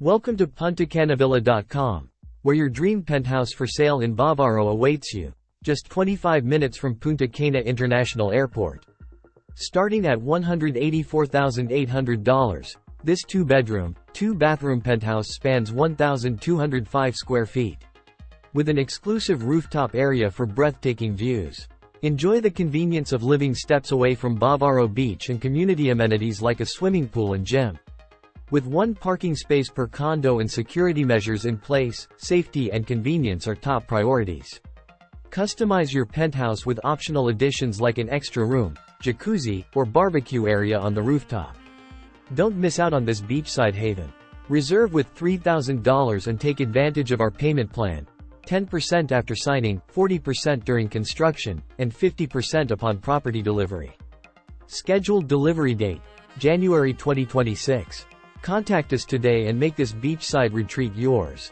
Welcome to PuntaCanaVilla.com, where your dream penthouse for sale in Bavaro awaits you, just 25 minutes from Punta Cana International Airport. Starting at $184,800, this 2-bedroom, 2-bathroom penthouse spans 1,205 square feet. With an exclusive rooftop area for breathtaking views. Enjoy the convenience of living steps away from Bavaro Beach and community amenities like a swimming pool and gym. With one parking space per condo and security measures in place, safety and convenience are top priorities. Customize your penthouse with optional additions like an extra room, jacuzzi, or barbecue area on the rooftop. Don't miss out on this beachside haven. Reserve with $3,000 and take advantage of our payment plan. 10% after signing, 40% during construction, and 50% upon property delivery. Scheduled delivery date, January 2026. Contact us today and make this beachside retreat yours.